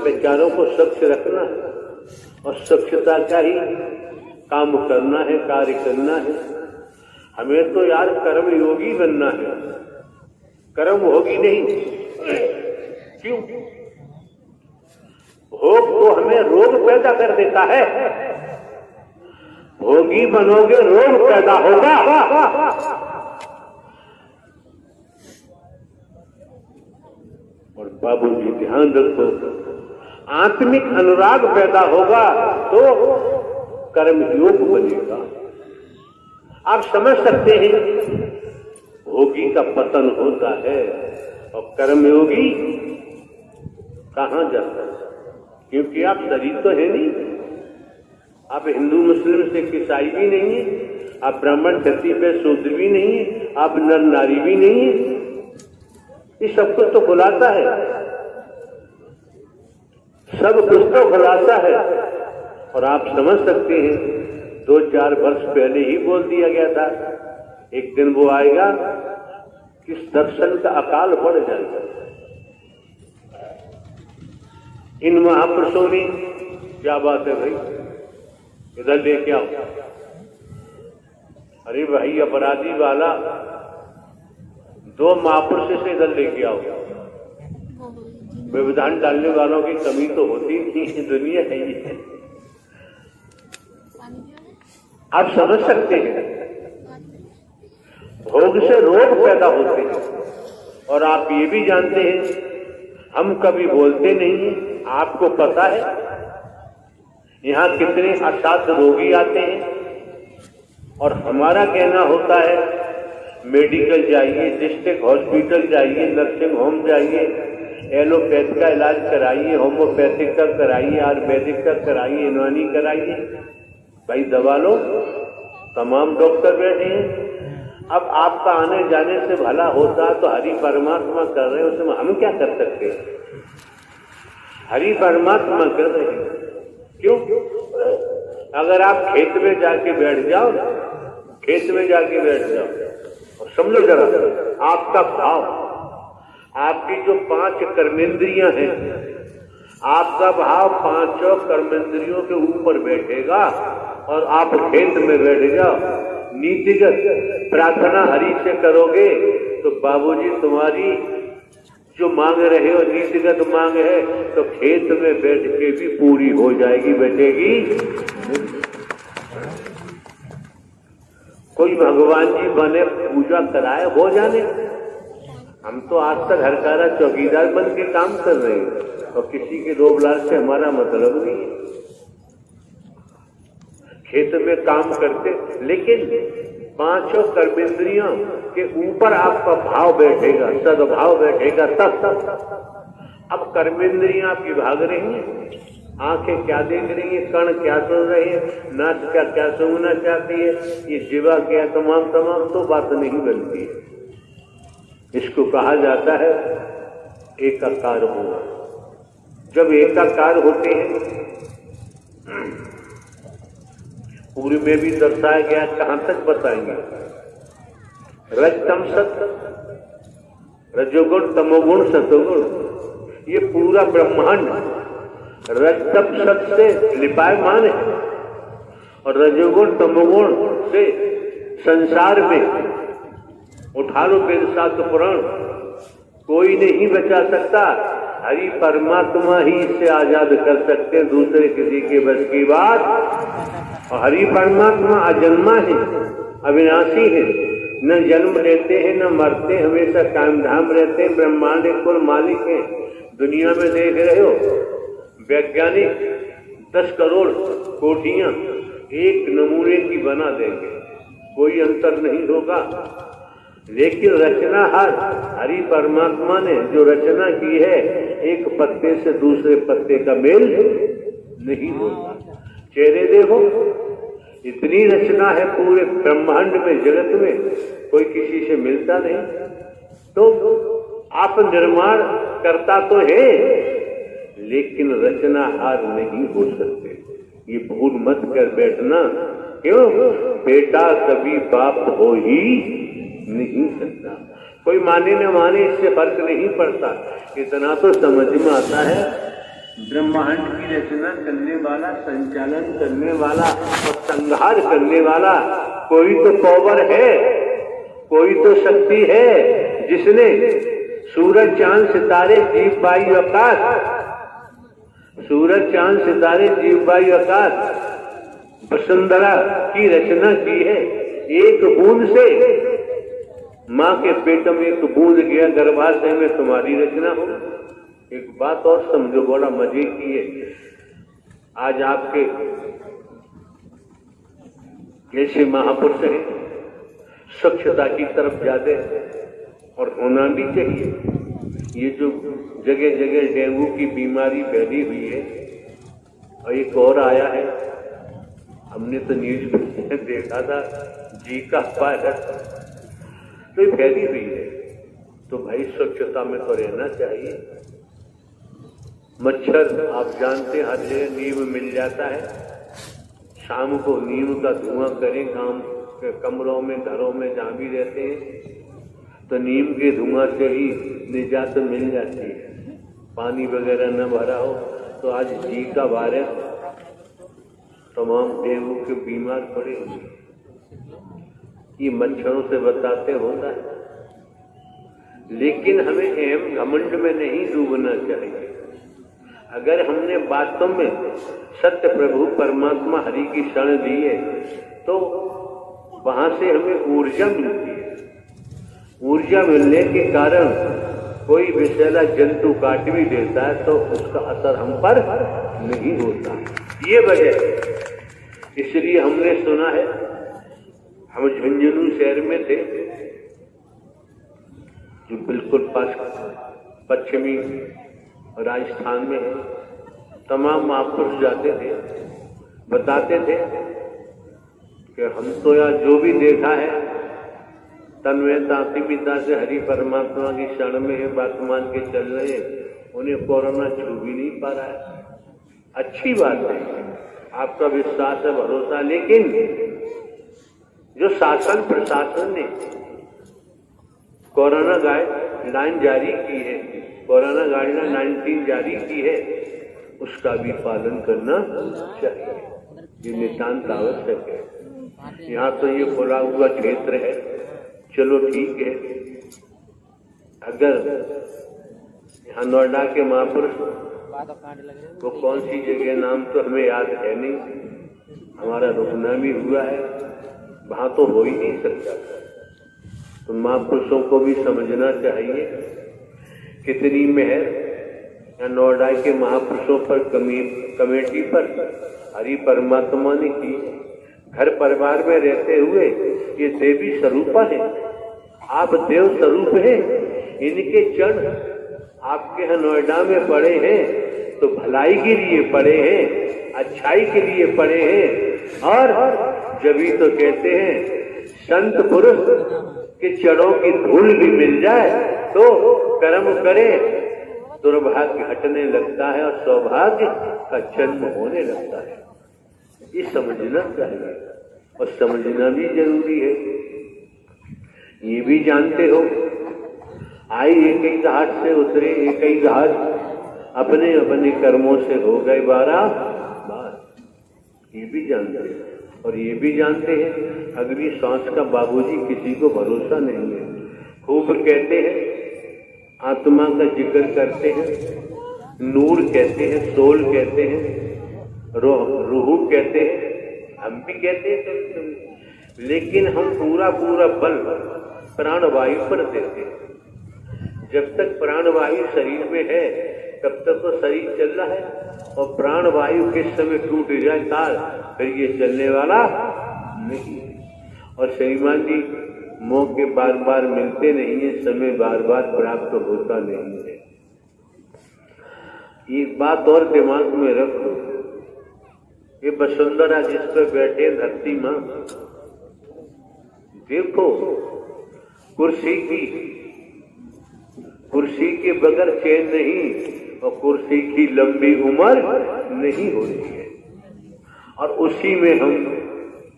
विचारों को स्वच्छ रखना है और स्वच्छता का ही काम करना है, कार्य करना है। हमें तो यार कर्म योगी बनना है, कर्म होगी नहीं। क्यों? भोग तो हमें रोग पैदा कर देता है। भोगी बनोगे रोग पैदा होगा। और बाबूजी ध्यान रखो, आत्मिक अनुराग पैदा होगा तो कर्म योग बनेगा। आप समझ सकते हैं, भोगी का पतन होता है और कर्मयोगी कहां जाता है? क्योंकि आप शरीर तो है नहीं, आप हिंदू मुस्लिम सिख ईसाई भी नहीं है, आप ब्राह्मण क्षत्रिय पे शूद्र भी नहीं है, आप नर नारी भी नहीं है। ये सब कुछ तो खुलासा है, सब कुछ तो खुलासा है। और आप समझ सकते हैं, 2-4 वर्ष पहले ही बोल दिया गया था, एक दिन वो आएगा कि दर्शन का अकाल पड़ जाएगा। इन महापुरुषों ने, क्या बात है भाई, इधर लेके आओ। अरे भाई अपराधी वाला 2 महापुरुष से इधर लेके आओ। व्यवधान डालने वालों की कमी तो होती नहीं, दुनिया है ये। आप समझ सकते हैं, भोग से रोग पैदा होते हैं। और आप ये भी जानते हैं, हम कभी बोलते नहीं हैं। आपको पता है यहाँ कितने असाध्य रोगी आते हैं, और हमारा कहना होता है मेडिकल जाइए, डिस्ट्रिक्ट हॉस्पिटल जाइए, नर्सिंग होम जाइए, एलोपैथ का इलाज कराइए, होम्योपैथिक का कराइए, आयुर्वेदिक का कराइए, यूनानी कराइए। भाई दवा लो, तमाम डॉक्टर बैठे हैं। अब आपका आने जाने से भला होता तो हरि परमात्मा कर रहे हैं, उसमें हम क्या कर सकते हैं? हरि परमात्मा कर रहे हैं। क्यों? अगर आप खेत में जाके बैठ जाओ, खेत में जाके बैठ जाओ और समझो जरा, आपका भाव, आपकी जो 5 कर्मेंद्रियां हैं, आपका भाव 5 कर्मेंद्रियों के ऊपर बैठेगा और आप खेत में बैठ जाओ, नीतिगत प्रार्थना हरि से करोगे तो बाबूजी तुम्हारी जो मांग रहे हो नीतिगत मांग है तो खेत में बैठ के भी पूरी हो जाएगी, बचेगी। कोई भगवान जी बने, पूजा कराए, हो जाने। हम तो आज तक हरकारा चौकीदार बन के काम कर रहे हैं और किसी के रोब लाल से हमारा मतलब नहीं है। खेत में काम करते, लेकिन 5 कर्मेंद्रियों के ऊपर आपका भाव बैठेगा, सद्भाव बैठेगा तब। अब कर्मेंद्रियां आपकी भाग रही हैं, आंखें क्या देख रही है, कण क्या सुन रही है, नाक क्या क्या सुनना चाहती है, ये जीवा क्या, तमाम तो बात नहीं बनती है। इसको कहा जाता है एकाकार होना। जब एकाकार होते हैं, पूर्व में भी दर्शाया गया, कहां तक बताएंगे? रजतम सत, रजोगुण तमोगुण सतोगुण, ये पूरा ब्रह्मांड रजतम सत से लिपायमान है और रजोगुण तमोगुण से संसार में उठा लो वेद शास्त्र पुराण, कोई नहीं बचा सकता। हरि परमात्मा ही इससे आजाद कर सकते, दूसरे किसी के बस की बात। और हरि परमात्मा अजन्मा है, अविनाशी है, न जन्म लेते हैं न मरते, हमेशा कायम धाम रहते हैं, ब्रह्मांड कुल मालिक है। दुनिया में देख रहे हो वैज्ञानिक 10 करोड़ कोठियां एक नमूने की बना देंगे, कोई अंतर नहीं होगा। लेकिन रचनाहार हरि परमात्मा ने जो रचना की है, एक पत्ते से दूसरे पत्ते का मेल नहीं होता। चेहरे देखो, इतनी रचना है पूरे ब्रह्मांड में, जगत में, कोई किसी से मिलता नहीं। तो आप निर्माण करता तो है, लेकिन रचनाहार नहीं हो सकते। ये भूल मत कर बैठना। क्यों? बेटा कभी बाप हो ही नहीं सकता। कोई माने न माने, इससे फर्क नहीं पड़ता। इतना तो समझ में आता है ब्रह्मांड की रचना करने वाला, संचालन करने वाला और संहार करने वाला कोई तो पावर है, कोई तो शक्ति है जिसने सूरज चांद सितारे जीव वायु आकाश, सूरज चांद सितारे जीव वायु आकाश वसुंधरा की रचना की है। एक बूंद से, माँ के पेट में एक बूंद गया गर्भाशय में, तुम्हारी रचना हो। एक बात और समझो, बड़ा मजे की है। आज आपके जैसे महापुरुष हैं, स्वच्छता की तरफ ज्यादा और होना भी चाहिए। ये जो जगह जगह डेंगू की बीमारी फैली हुई है, और एक और आया है, हमने तो न्यूज में देखा था, जीका वायरस, तो ये फैली हुई है। तो भाई स्वच्छता में तो रहना चाहिए। मच्छर आप जानते हर जगह नीम मिल जाता है। शाम को नीम का धुआं करें, गांव के कमरों में, घरों में जहां भी रहते हैं, तो नीम के धुआं से ही निजात मिल जाती है। पानी वगैरह न भरा हो तो आज जीका वायरस तमाम डेंगू के बीमार पड़े हुए, ये मच्छरों से बताते होता है। लेकिन हमें अहम घमंड में नहीं डूबना चाहिए। अगर हमने वास्तव में सत्य प्रभु परमात्मा हरि की शरण ली है तो वहां से हमें ऊर्जा मिलती है। ऊर्जा मिलने के कारण कोई विषैला जंतु काट भी देता है तो उसका असर हम पर नहीं होता। ये वजह, इसलिए हमने सुना है, हम झुंझुनू शहर में थे जो बिल्कुल पश्चिमी राजस्थान में है। तमाम महापुरुष जाते थे, बताते थे कि हम तो यार जो भी देखा है तन्मयता अतिमिता से हरि परमात्मा की शरण में है, बात मान के चल रहे हैं, उन्हें कोरोना छू भी नहीं पा रहा है। अच्छी बात है, आपका विश्वास है, भरोसा। लेकिन जो शासन प्रशासन ने कोरोना गाइडलाइन जारी की है, कोरोना गाइडलाइन 19 जारी की है, उसका भी पालन करना चाहिए। ये नितांत आवश्यक है। यहाँ तो ये खुला हुआ क्षेत्र है, चलो ठीक है। अगर यहाँ नोएडा के महापुरुष, वो कौन सी जगह, नाम तो हमें याद है नहीं, हमारा रुकना भी हुआ है, वहां तो हो ही नहीं सकता। तो महापुरुषों को भी समझना चाहिए कितनी मेहर या नोएडा के महापुरुषों पर, कमेटी पर हरि परमात्मा ने की। घर परिवार में रहते हुए ये देवी स्वरूपा है, आप देव स्वरूप हैं। इनके चरण आपके यहाँ नोएडा में पड़े हैं तो भलाई के लिए पड़े हैं, अच्छाई के लिए पड़े हैं। और जभी तो कहते हैं संत पुरुष के चरणों की धूल भी मिल जाए तो कर्म करे, दुर्भाग्य हटने लगता है और सौभाग्य का जन्म होने लगता है। ये समझना चाहिए और समझना भी जरूरी है। ये भी जानते हो, आई एक ही घाट से उतरे एक ही घाट, अपने अपने कर्मों से हो गए 12 बार। ये भी जानते हैं। और ये भी जानते हैं अगली सांस का बाबूजी किसी को भरोसा नहीं है। खूब कहते हैं, आत्मा का जिक्र करते हैं, नूर कहते हैं, सोल कहते हैं, रूह कहते हैं, हम भी कहते हैं कभी। लेकिन हम पूरा बल प्राणवायु पर देते हैं। जब तक प्राणवायु शरीर में है तब तक तो शरीर चल रहा है, और प्राणवायु किस समय टूट जाए तार, फिर ये चलने वाला नहीं। और श्रीमान जी मौके बार बार मिलते नहीं है, समय बार बार प्राप्त होता नहीं है। एक बात और दिमाग में रखो, ये वसुंधरा जिस पर बैठे धरती मां, देखो कुर्सी के बगैर चैन नहीं, और कुर्सी की लंबी उम्र नहीं होती है। और उसी में हम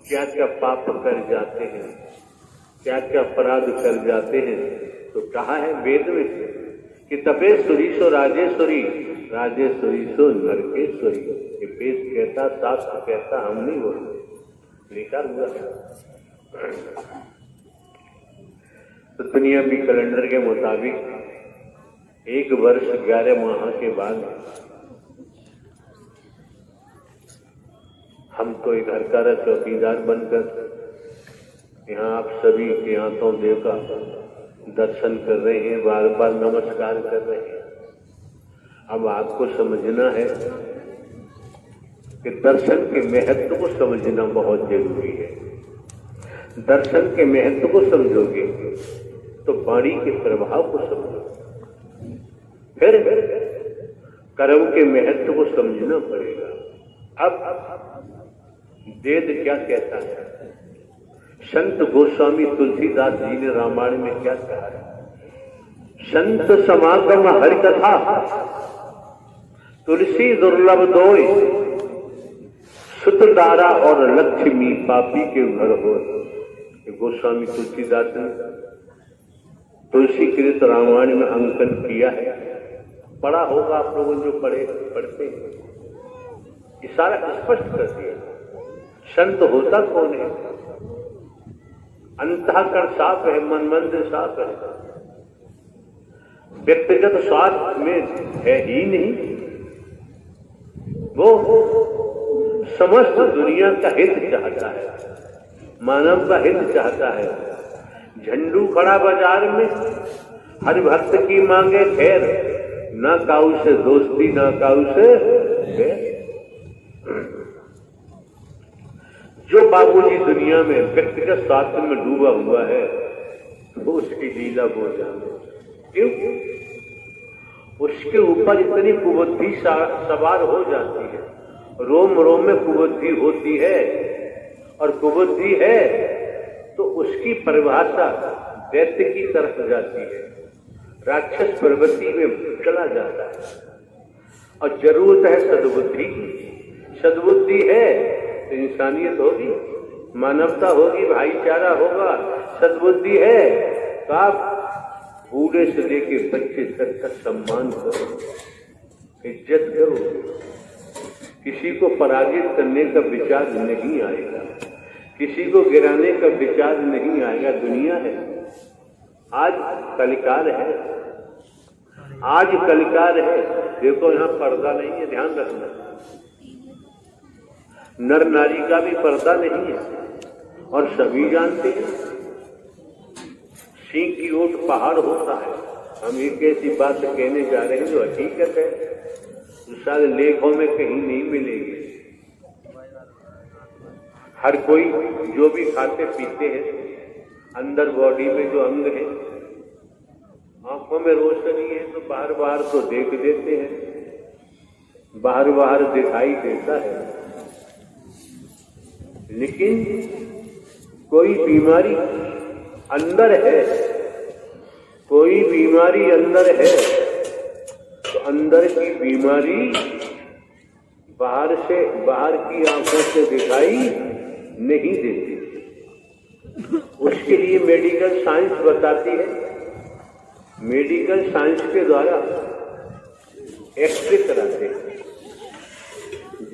क्या क्या पाप कर जाते हैं, क्या क्या अपराध कर जाते हैं। तो कहा है वेद में कि तपेश्वरी सो राजेश्वरी, राजेश्वरी सो नरकेश्वरी। ये वेद कहता, शास्त्र कहता, हम नहीं बोलते, लिखा हुआ है। तो दुनियावी कैलेंडर के मुताबिक 1 वर्ष 11 माह के बाद हम तो एक घर का चौकीदार बनकर यहाँ आप सभी के हाथों देव का दर्शन कर रहे हैं, बार बार नमस्कार कर रहे हैं। अब आपको समझना है कि दर्शन के महत्व को समझना बहुत जरूरी है। दर्शन के महत्व को समझोगे तो वाणी के प्रभाव को समझोगे, फिर कर्म के महत्व को समझना पड़ेगा। अब वेद क्या कहता है? संत गोस्वामी तुलसीदास जी ने रामायण में क्या कहा है? संत समागम हरि कथा, तुलसी दुर्लभ दोय, सुत दारा और लक्ष्मी पापी के घर हो। गोस्वामी तुलसीदास ने तुलसी कृत रामायण में अंकन किया है। पढ़ा होगा आप लोगों जो पढ़ते हैं, ये सारा स्पष्ट कर दिया। संत होता कौन है? अंतःकरण साफ है, मन मंदिर साफ है, व्यक्तिगत स्वार्थ में है ही नहीं। वो समस्त दुनिया का हित चाहता है, मानव का हित चाहता है। झंडू खड़ा बाजार में, हर भक्त की मांगे खैर, ना काऊ से दोस्ती ना काऊ से बैर। जो बाबूजी दुनिया में व्यक्तिगत स्वार्थ में डूबा हुआ है वो उसकी लीला हो जाए। क्यों? उसके ऊपर इतनी कुबुद्धि सवार हो जाती है, रोम रोम में कुबुद्धि होती है, और कुबुद्धि है तो उसकी परिभाषा दैत्य की तरफ जाती है, राक्षस प्रवृत्ति में चला जाता है। और जरूरत है सद्बुद्धि की। सद्बुद्धि है तो इंसानियत होगी, मानवता होगी, भाईचारा होगा। सद्बुद्धि है तो आप बूढ़े से लेके बच्चे तक का सम्मान करो, इज्जत करो। किसी को पराजित करने का विचार नहीं आएगा, किसी को गिराने का विचार नहीं आएगा। दुनिया है, आज कलिकाल है, आज कलिकाल है। देखो यहाँ पर्दा नहीं है, ध्यान रखना। नर नारी का भी पर्दा नहीं है, और सभी जानते हैं सिंह की ओट पहाड़ होता है। हम एक ऐसी बात कहने जा रहे हैं जो हकीकत है, जो सारे लेखों में कहीं नहीं मिलेगी। हर कोई जो भी खाते पीते हैं, अंदर बॉडी में जो अंग है, आंखों में रोशनी है तो बाहर बाहर तो देख देते हैं, बाहर बाहर दिखाई देता है। लेकिन कोई बीमारी अंदर है, कोई बीमारी अंदर है तो अंदर की बीमारी बाहर की आंखों से दिखाई नहीं देती। उसके लिए मेडिकल साइंस बताती है, मेडिकल साइंस के द्वारा एक्सरे कराते हैं।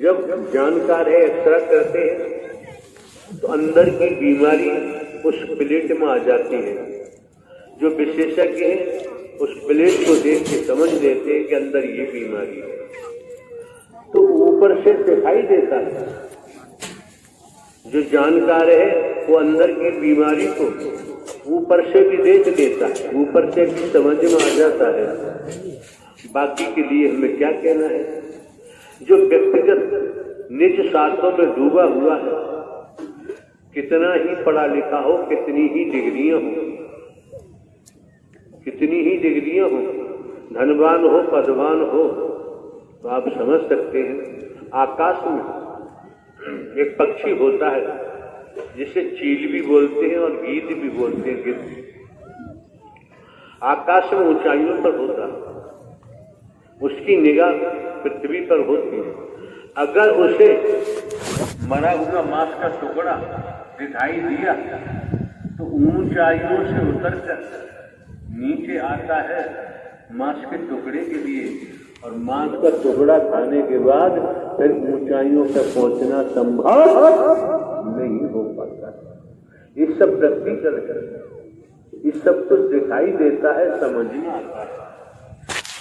जब जानकार है एक्सरे करते हैं तो अंदर की बीमारी उस प्लेट में आ जाती है। जो विशेषज्ञ है उस प्लेट को देख के समझ लेते हैं कि अंदर ये बीमारी है, तो ऊपर से दिखाई देता है। जो जानकार है वो अंदर की बीमारी को ऊपर से भी देख देता है, ऊपर से भी समझ में आ जाता है। बाकी के लिए हमें क्या कहना है? जो व्यक्तिगत निज स्वार्थों में डूबा हुआ है, कितना ही पढ़ा लिखा हो, कितनी ही डिग्रियां हो, कितनी ही डिग्रियां हो, धनवान हो, पदवान हो, तो आप समझ सकते हैं। आकाश में एक पक्षी होता है जिसे चील भी बोलते हैं और गीत भी बोलते हैं। गिद्ध आकाश में ऊंचाइयों पर होता है, उसकी निगाह पृथ्वी पर होती है। अगर उसे मरा हुआ मांस का टुकड़ा दिखाई दिया तो ऊंचाइयों से उतरकर नीचे आता है, मांस के टुकड़े के लिए, और मांस का टुकड़ा खाने के बाद फिर ऊंचाइयों तक पहुंचना संभव नहीं हो पाता। ये सब प्रैक्टिकल है, ये सब कुछ दिखाई देता है, समझ में आता है।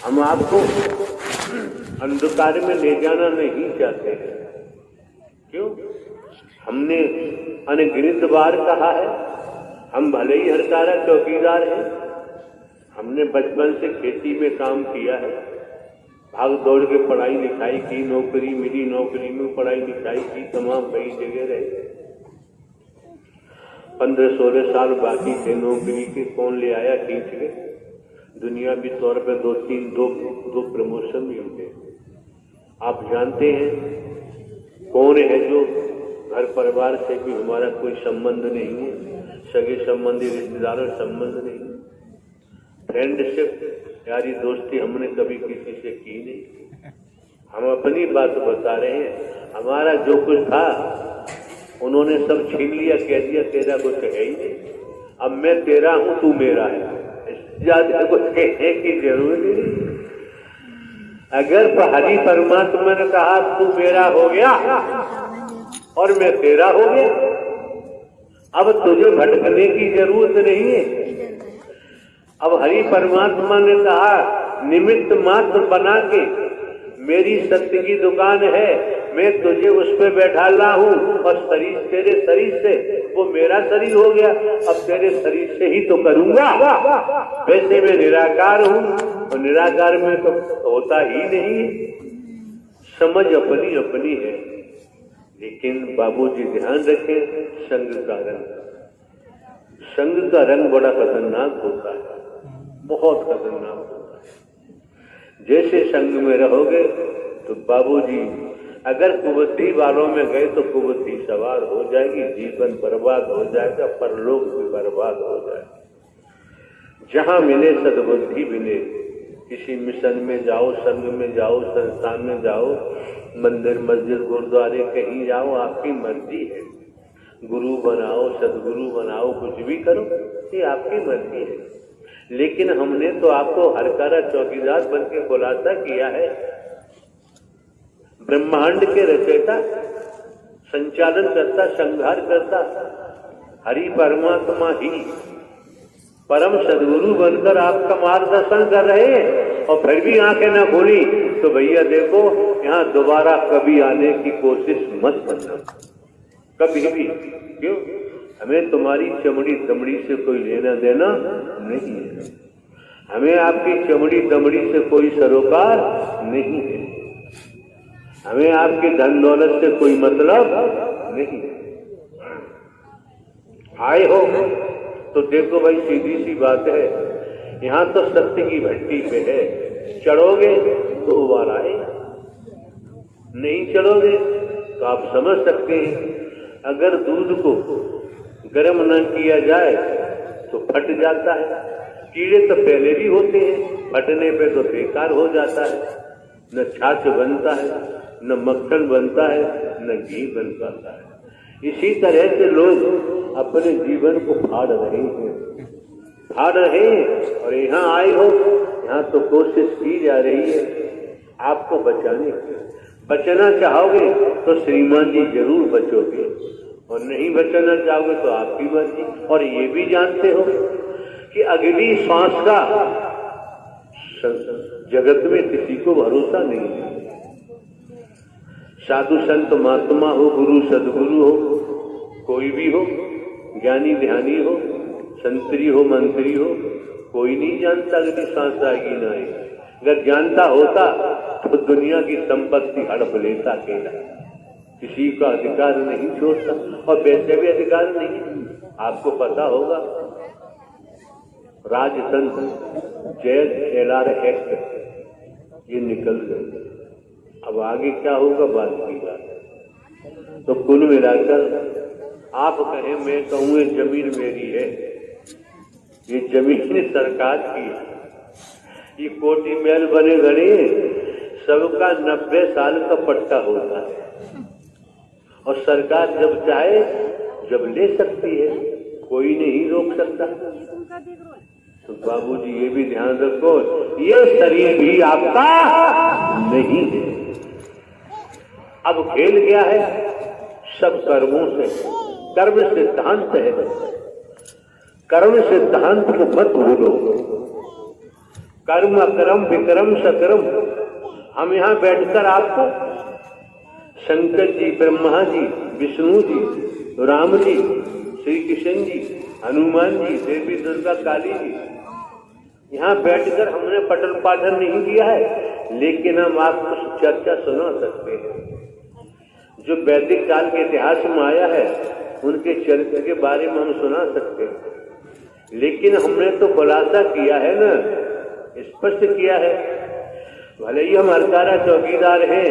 हम आपको अंधकार में ले जाना नहीं चाहते हैं। क्यों? हमने अनगिनत बार कहा है, हम भले ही हरकारा चौकीदार हैं, हमने बचपन से खेती में काम किया है, भाग दौड़ के पढ़ाई लिखाई की, नौकरी मिली, नौकरी में पढ़ाई लिखाई की, तमाम कई जगह रहे। 15-16 साल बाकी थे नौकरी के, कौन ले आया खींच के। दुनियावी तौर पे दो प्रमोशन भी होते। आप जानते हैं कौन है जो घर परिवार से भी हमारा कोई संबंध नहीं है, सगे संबंधी रिश्तेदारों संबंध नहीं, फ्रेंडशिप यारी दोस्ती हमने कभी किसी से की नहीं। हम अपनी बात बता रहे हैं। हमारा जो कुछ था उन्होंने सब छीन लिया, कह दिया तेरा कुछ है ही नहीं, अब मैं तेरा हूं, तू मेरा है। ज्यादा कुछ कहने की जरूरत नहीं। अगर हरि परमात्मा ने कहा तू मेरा हो गया और मैं तेरा हो गया, अब तुझे भटकने की जरूरत नहीं है। अब हरि परमात्मा ने कहा निमित्त मात्र बना के मेरी सत्य की दुकान है, मैं तुझे उस पर बैठा ला हूं, और शरीर तेरे शरीर से वो मेरा शरीर हो गया, अब तेरे शरीर से ही तो करूंगा। वैसे मैं निराकार हूं, और निराकार में तो होता ही नहीं। समझ अपनी अपनी है, लेकिन बाबूजी ध्यान रखें, संग का रंग बड़ा खतरनाक होता है, बहुत खतरनाक होता है। जैसे संग में रहोगे तो बाबूजी अगर कुबुद्धि वालों में गए तो कुबुद्धि सवार हो जाएगी, जीवन बर्बाद हो जाएगा, परलोक भी बर्बाद हो जाएगा। जहां मिले सद्बुद्धि मिले, किसी मिशन में जाओ, संघ में जाओ, संस्थान में जाओ, मंदिर मस्जिद गुरुद्वारे कहीं जाओ, आपकी मर्जी है। गुरु बनाओ, सदगुरु बनाओ, कुछ भी करो, ये आपकी मर्जी है। लेकिन हमने तो आपको हरकारा चौकीदार बन के खुलासा किया है। ब्रह्मांड के रचयिता, संचालन करता, संहार करता हरि परमात्मा ही परम सदगुरु बनकर आपका मार्गदर्शन कर रहे हैं, और फिर भी आंखें न खोली तो भैया देखो, यहाँ दोबारा कभी आने की कोशिश मत करना, कभी भी। क्यों? हमें तुम्हारी चमड़ी दमड़ी से कोई लेना देना नहीं है, हमें आपकी चमड़ी दमड़ी से कोई सरोकार नहीं है, हमें आपकी धन दौलत से कोई मतलब नहीं। आए हो तो देखो भाई, सीधी सी बात है, यहाँ तो सत्य की भट्टी पे है, चढ़ोगे तो उबार आए, नहीं चढ़ोगे तो आप समझ सकते हैं, अगर दूध को गर्म न किया जाए तो फट जाता है। कीड़े तो पहले भी होते हैं, फटने पे तो बेकार हो जाता है, न छाछ बनता है, न मक्खन बनता है, न घी बन पाता है। इसी तरह से लोग अपने जीवन को फाड़ रहे हैं, और यहाँ आए हो, यहाँ तो कोशिश की जा रही है आपको बचाने की। बचना चाहोगे तो श्रीमान जी जरूर बचोगे, और नहीं बचना चाहोगे तो आपकी मर्जी। और ये भी जानते हो कि अगली सांस का जगत में किसी को भरोसा नहीं है। साधु संत महात्मा हो, गुरु सदगुरु हो, कोई भी हो, ज्ञानी ध्यानी हो, संतरी हो, मंत्री हो, कोई नहीं जानता अगली सांस आएगी ना आएगी। अगर जानता होता तो दुनिया की संपत्ति हड़प लेता अकेला, किसी का अधिकार नहीं छोड़ता, और वैसे भी अधिकार नहीं। आपको पता होगा राजतंत्र जैज एलआर एक्ट ये निकल गए, अब आगे क्या होगा बात की बात। तो कुल मिलाकर आप कहें, मैं कहूँ ये जमीन मेरी है, ये जमीन सरकार की है, ये कोठी महल बने घड़े सबका 90 साल का पट्टा होता है, और सरकार जब चाहे जब ले सकती है, कोई नहीं रोक सकता। तो बाबूजी ये भी ध्यान रखो, ये शरीर भी आपका नहीं है। अब खेल क्या है? सब कर्मों से, कर्म सिद्धांत है। कर्म सिद्धांत को मत भूलो। कर्म अकर्म विक्रम सकर्म। हम यहाँ बैठकर आपको शंकर जी, ब्रह्मा जी, विष्णु जी, राम जी, श्री कृष्ण जी, हनुमान जी, देवी दुर्गा, काली जी, यहाँ बैठकर हमने पठन पाठन नहीं किया है, लेकिन हम आपको चर्चा सुना सकते हैं। जो वैदिक काल के इतिहास में आया है उनके चरित्र के बारे में हम सुना सकते हैं, लेकिन हमने तो खुलासा किया है ना, स्पष्ट किया है। भले ही हम हरकारा चौकीदार हैं,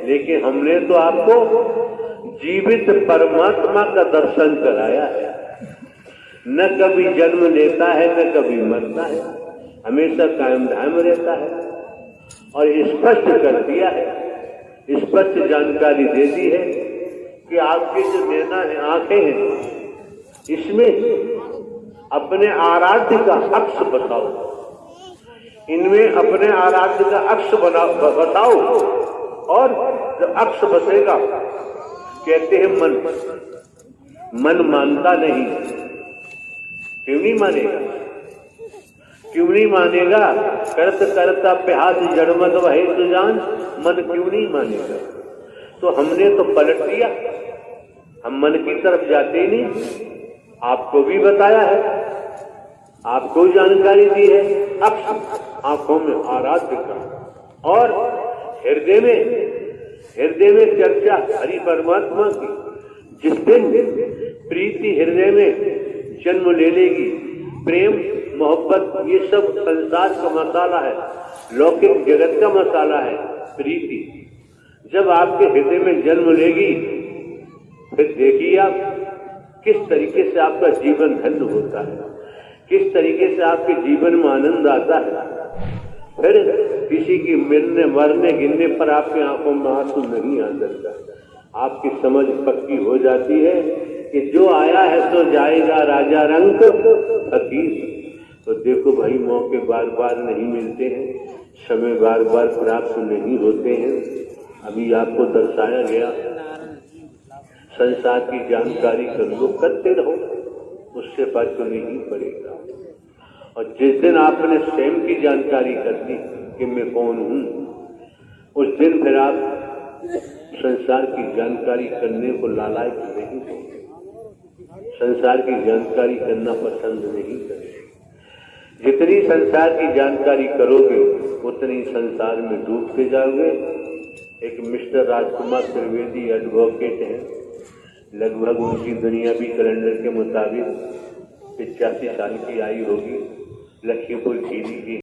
लेकिन हमने तो आपको जीवित परमात्मा का दर्शन कराया है। न कभी जन्म लेता है, न कभी मरता है, हमेशा कायम धाम रहता है। और स्पष्ट कर दिया है, स्पष्ट जानकारी दे दी है कि आपके जो नैना है, आंखें हैं, इसमें अपने आराध्य का अक्ष बसाओ। इनमें अपने आराध्य का अक्ष बसाओ, और जब अक्ष बसेगा, कहते हैं मन मानता नहीं। क्यों नहीं मानेगा? क्यों नहीं मानेगा? करत करता प्यास जड़मत वही सुजान, मन क्यों नहीं मानेगा? तो हमने तो पलट दिया, हम मन की तरफ जाते ही नहीं। आपको भी बताया है, आपको जानकारी दी है। अक्ष आंखों में आराध्य का, और हृदय में चर्चा हरि परमात्मा की। जिस दिन प्रीति हृदय में जन्म ले लेगी, प्रेम मोहब्बत ये सब संसार का मसाला है, लौकिक जगत का मसाला है प्रीति। जब आपके हृदय में जन्म लेगी, फिर देखिए आप किस तरीके से आपका जीवन धन्य होता है, किस तरीके से आपके जीवन में आनंद आता है। फिर किसी की मिलने मरने गिरने पर आपकी आंखों में आंसू नहीं आ सकता। आपकी समझ पक्की हो जाती है कि जो आया है तो जाएगा, राजा रंग फकीर। तो देखो भाई, मौके बार बार नहीं मिलते हैं, समय बार बार प्राप्त नहीं होते हैं। अभी आपको दर्शाया गया, संसार की जानकारी कर लो, करते रहो, उससे फर्क नहीं पड़ेगा। और जिस दिन आपने स्वयं की जानकारी कर दी कि मैं कौन हूं, उस दिन फिर आप संसार की जानकारी करने को लालायक नहीं होंगे, संसार की जानकारी करना पसंद नहीं करेंगे। जितनी संसार की जानकारी करोगे, उतनी संसार में डूबते जाओगे। एक मिस्टर राजकुमार त्रिवेदी एडवोकेट हैं, लगभग उनकी दुनियावी कैलेंडर के मुताबिक 85 साल की आयु होगी। लखीमपुर खीरी की